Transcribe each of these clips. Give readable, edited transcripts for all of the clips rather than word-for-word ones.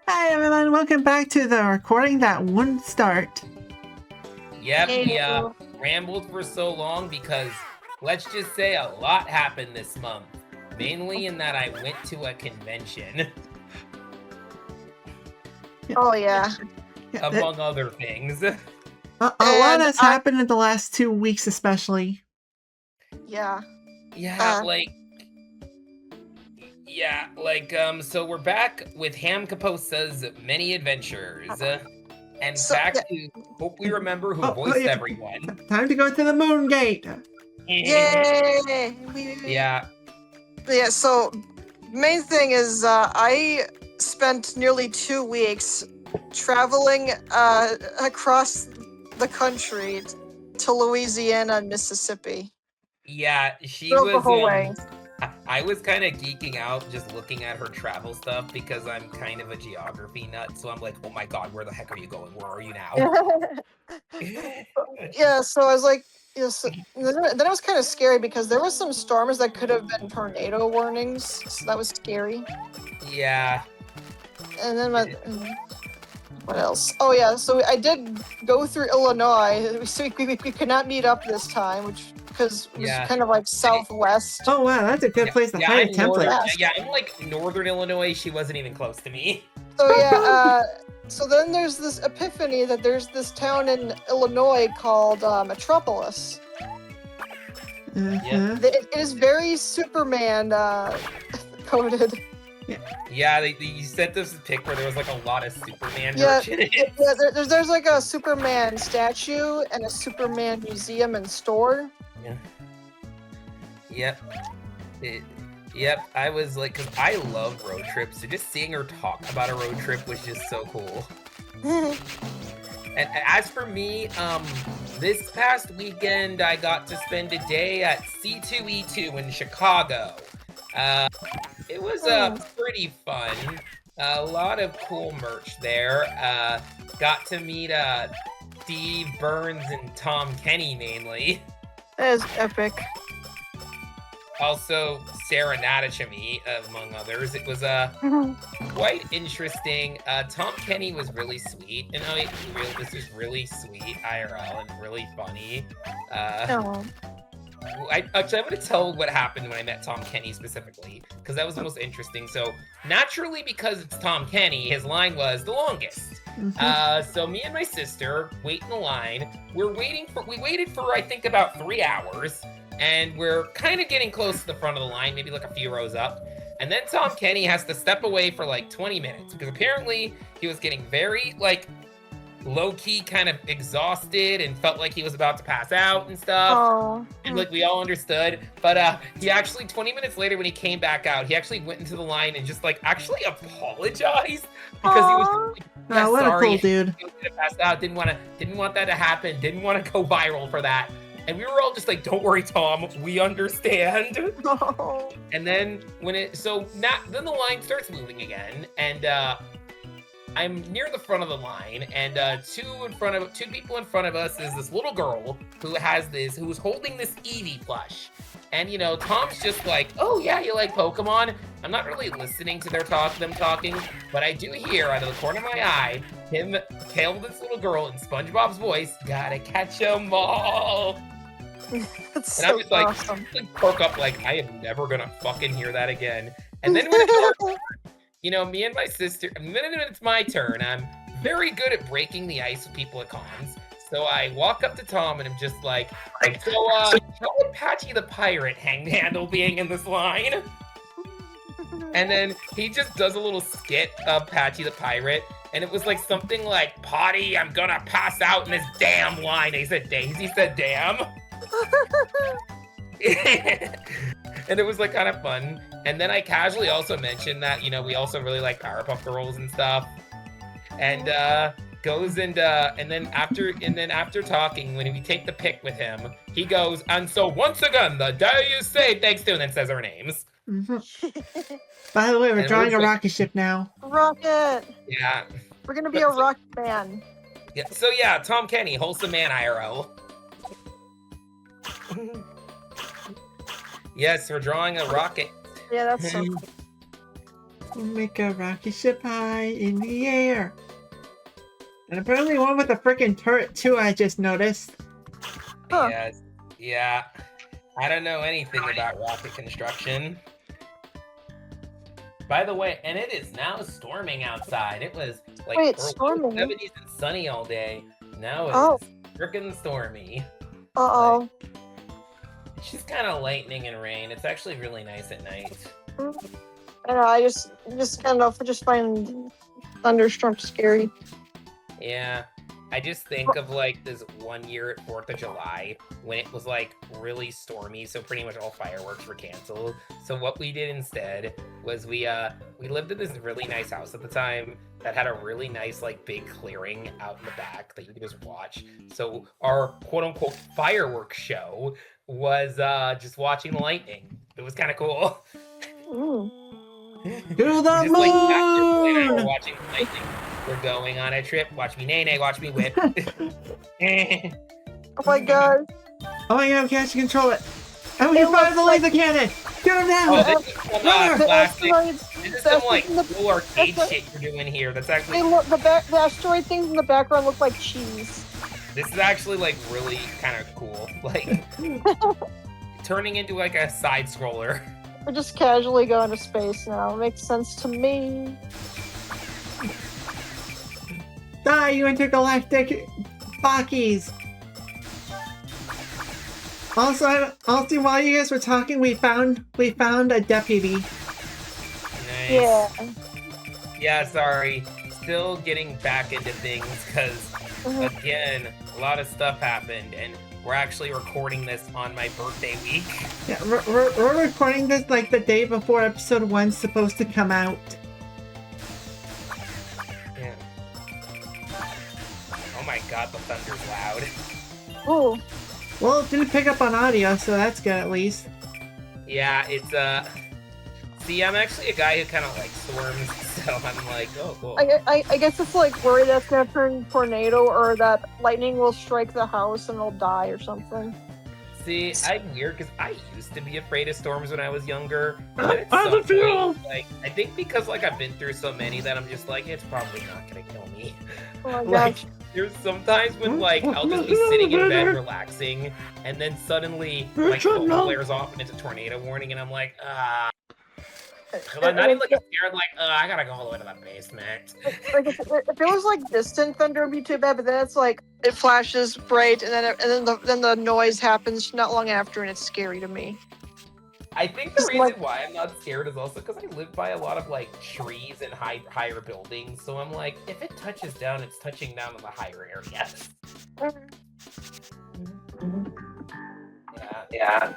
Hi everyone, welcome back to the recording that wouldn't start. Yep, we Hey. rambled for so long because let's just say a lot happened this month. Mainly in that I went to a convention, Oh yeah. among other things. A lot And has happened in the last 2 weeks especially. Yeah. Yeah, Uh. so we're back with Ham Kaposa's Many Adventures. And So, back yeah. to hope we remember who Oh, voiced yeah. everyone. Time to go to the moon gate. Yay! Yeah, Yeah, so main thing is I spent nearly 2 weeks traveling across the country to Louisiana and Mississippi. yeah, she Drove the was whole way. I was kind of geeking out just looking at her travel stuff because I'm kind of a geography nut. So I'm like, oh my god, where the heck are you going? Where are you now? Yeah, so I was like, yes. Then it was kind of scary because there was some storms that could have been tornado warnings, so that was scary. Yeah. And then what else? Oh yeah, so I did go through Illinois. So we could not meet up this time, which because it was Yeah. kind of like southwest. Oh wow, that's a good place to hide a template. I'm like northern Illinois. She wasn't even close to me. So yeah, so then there's this epiphany that there's this town in Illinois called Metropolis. Uh-huh. It is very Superman coded. Yeah, you sent us a pic where there was like a lot of Superman Yeah, merch in it. Yeah, there's like a Superman statue and a Superman museum and store. Yep. Yep, I was like, because I love road trips, so just seeing her talk about a road trip was just so cool. And as for me, this past weekend I got to spend a day at C2E2 in Chicago. It was pretty fun. A lot of cool merch there. Got to meet Steve Burns and Tom Kenny mainly. That is epic. Also, Sarah Natachamy, among others. It was quite interesting. Tom Kenny was really sweet, and this was really sweet IRL and really funny. Oh. I'm going to tell what happened when I met Tom Kenny specifically, because that was the most interesting. So, naturally, because it's Tom Kenny, his line was the longest. So me and my sister wait in the line. We waited for, I think, about 3 hours, and we're kind of getting close to the front of the line, maybe like a few rows up. And then Tom Kenny has to step away for like 20 minutes, because apparently he was getting very, like, low-key kind of exhausted and felt like he was about to pass out and stuff. Oh. And like we all understood, but he actually 20 minutes later when he came back out, he actually went into the line and just like actually apologized because he was Oh, what sorry. a cool dude. He was gonna pass out, didn't want that to happen, didn't want to go viral for that. And we were all just like, don't worry, Tom, we understand. No. And then then the line starts moving again, and I'm near the front of the line, and two people in front of us is this little girl who's holding this Eevee plush. And Tom's just like, oh yeah, you like Pokemon? I'm not really listening to them talking, but I do hear out of the corner of my eye him tell this little girl in SpongeBob's voice, gotta catch 'em all. That's And I'm so just like, awesome. perk up like, I am never gonna fucking hear that again. And then when it's me and my sister, the minute it's my turn, I'm very good at breaking the ice with people at cons. So I walk up to Tom and I'm just like, so how would Patchy the Pirate handle being in this line? And then he just does a little skit of Patchy the Pirate, and it was like something like, Potty, I'm gonna pass out in this damn line. And he said damn. And it was like kind of fun. And then I casually also mentioned that we also really like Powerpuff Girls and stuff. And goes and then after talking, when we take the pic with him, he goes, and so once again, the day you say thanks to, and then says our names. By the way, we're And drawing a like, rocket ship now. Rocket. Yeah. We're gonna be a rocket man. Yeah. So yeah, Tom Kenny, wholesome man IRL. Yes, we're drawing a rocket. Yeah, that's so cool. We'll make a rocket ship high in the air. And apparently one with a freaking turret too, I just noticed. Huh. Yes. Yeah. I don't know anything about rocket construction. By the way, and it is now storming outside. It was like Wait, it's storming? 70s and sunny all day. Now Oh. it's freaking stormy. Uh-oh. It's just kind of lightning and rain. It's actually really nice at night. I don't know, I just kind of just find thunderstorms scary. Yeah. I just think of like this one year at 4th of July when it was like really stormy, so pretty much all fireworks were canceled. So what we did instead was we lived in this really nice house at the time that had a really nice like big clearing out in the back that you could just watch. So our quote unquote fireworks show was just watching the lightning. It was kind of cool. Ooh. To the Just like back there, we're moon! watching the lightning. We're going on a trip. Watch me nay nay. Watch me whip. Oh my god. Oh my god, we can actually control it. And we can fire the laser cannon! Get him down! Oh, this is some The classic. asteroids, This is the some like asteroids in cool arcade that's shit you're doing here. That's the, actually the asteroid things in the background look like cheese. this is actually like really kind of cool. Like turning into like a side scroller. We're just casually going to space now. Makes sense to me. Die, you intergalactic Bakis! Also, while you guys were talking, we found a deputy. Nice. Yeah. Yeah, sorry. Still getting back into things because Mhm. again, a lot of stuff happened and we're actually recording this on my birthday week. Yeah, we're recording this like the day before episode 1's supposed to come out. Yeah. Oh my god, the thunder's loud. Ooh. Well, it didn't pick up on audio, so that's good at least. Yeah, it's see, I'm actually a guy who kind of likes storms, so I'm like, oh cool. I guess it's like worried that's gonna turn tornado or that lightning will strike the house and they'll die or something. See, I'm weird because I used to be afraid of storms when I was younger. But at How some does it feel? point, like, I think because like I've been through so many that I'm just like, it's probably not gonna kill me. Oh my Like, gosh. there's sometimes when like I'll just be sitting in bed relaxing, and then suddenly like the phone flares off and it's a tornado warning, and I'm like, ah. I'm not even like scared, like, I gotta go all the way to the basement. Like if it was like distant thunder, it'd be too bad. But then it's like it flashes bright, and then the noise happens not long after, and it's scary to me. I think the Just reason like- why I'm not scared is also because I live by a lot of like trees and higher buildings. So I'm like, if it touches down, it's touching down in the higher areas. Yeah.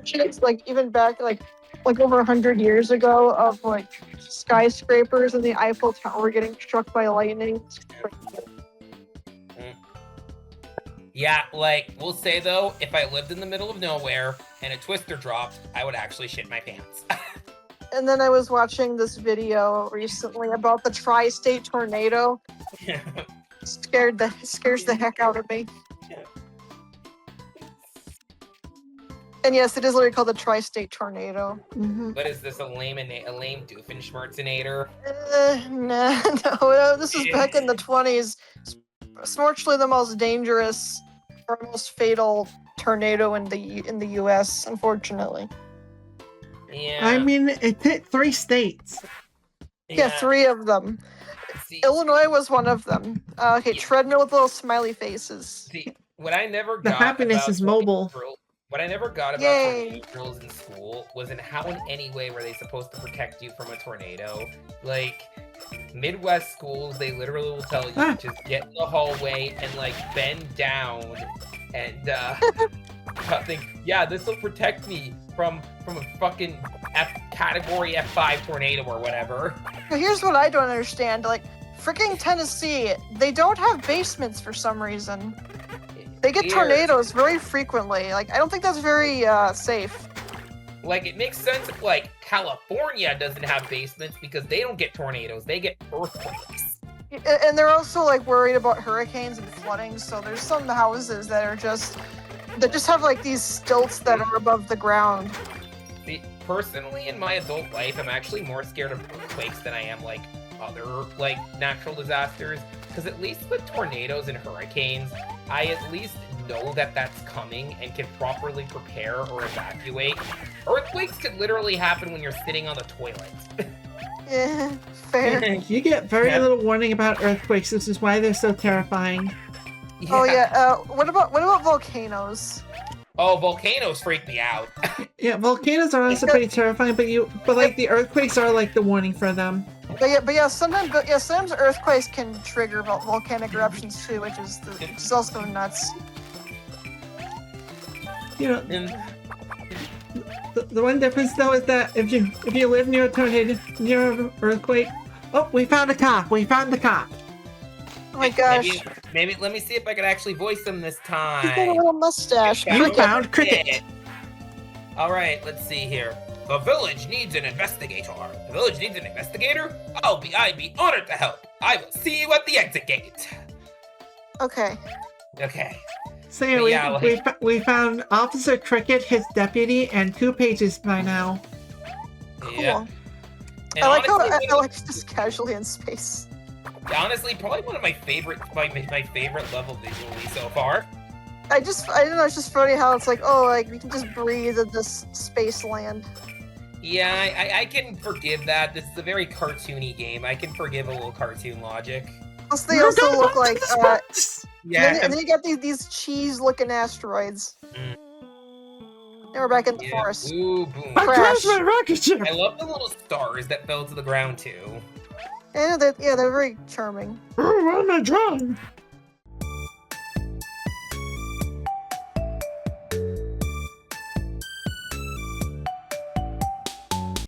It's like even back like over 100 years ago of like skyscrapers and the Eiffel Tower getting struck by lightning. Yeah, like, we'll say though, if I lived in the middle of nowhere and a twister dropped, I would actually shit my pants. And then I was watching this video recently about the tri-state tornado. Scares the heck out of me. And yes, it is literally called the tri-state tornado. Mm-hmm. What is this, a lame Doofenshmirtzenator? No, this was back in the 20s. It's fortunately the most dangerous or most fatal tornado in the U.S. Unfortunately, Yeah. I mean, it hit 3 states. yeah, 3 of them. See, Illinois was one of them. Okay, Yeah. treadmill with little smiley faces. see, what I never The got happiness about is tornado mobile. drills- What I never got about Yay. tornado drills in school was in how in any way were they supposed to protect you from a tornado. Like, Midwest schools, they literally will tell you Ah. just get in the hallway and like bend down and think, yeah, this will protect me from a fucking category F5 tornado or whatever. Now, here's what I don't understand. Like, freaking Tennessee, they don't have basements for some reason. They get Weird. tornadoes very frequently. Like, I don't think that's very safe. Like, it makes sense if, like, California doesn't have basements because they don't get tornadoes, they get earthquakes. And they're also like worried about hurricanes and flooding. So there's some houses that just have like these stilts that are above the ground. See, personally, in my adult life, I'm actually more scared of earthquakes than I am like other like natural disasters. Because at least with tornadoes and hurricanes, I at least know that that's coming and can properly prepare or evacuate. Earthquakes could literally happen when you're sitting on the toilet. Yeah, fair. You get very Yeah. little warning about earthquakes. This is why they're so terrifying. Oh yeah. What about volcanoes? Oh, volcanoes freak me out. Yeah, volcanoes are also pretty terrifying, but like the earthquakes are like the warning for them. But yeah, sometimes earthquakes can trigger volcanic eruptions too, which is also nuts. You know, And the one difference though is that if you live near a tornado, near an earthquake, oh, we found a cop. We found the cop. Oh my gosh. maybe let me see if I can actually voice him this He's got a time. little mustache. Yeah. We found Cricket. All right, let's see here. The village needs an investigator. The village needs an investigator? I'd be honored to help. I will see you at the exit gate. Okay. Okay. So yeah, But yeah, like- we found Officer Cricket, his deputy, and 2 pages by now. Cool. Yeah. And I like how honestly, I like just casually in space. honestly, probably one of my favorite level visually so far. I don't know, it's just funny how it's like, oh, like we can just breathe in this space land. Yeah, I can forgive that. This is a very cartoony game. I can forgive a little cartoon logic. Plus, they also look like, Yeah. and then you got these cheese-looking asteroids. Mm. Now we're back in the Yeah. forest. Ooh, boom. I Crash. crashed my rocket ship. I love the little stars that fell to the ground too. Yeah, they're very charming. Oh, what am I drawing?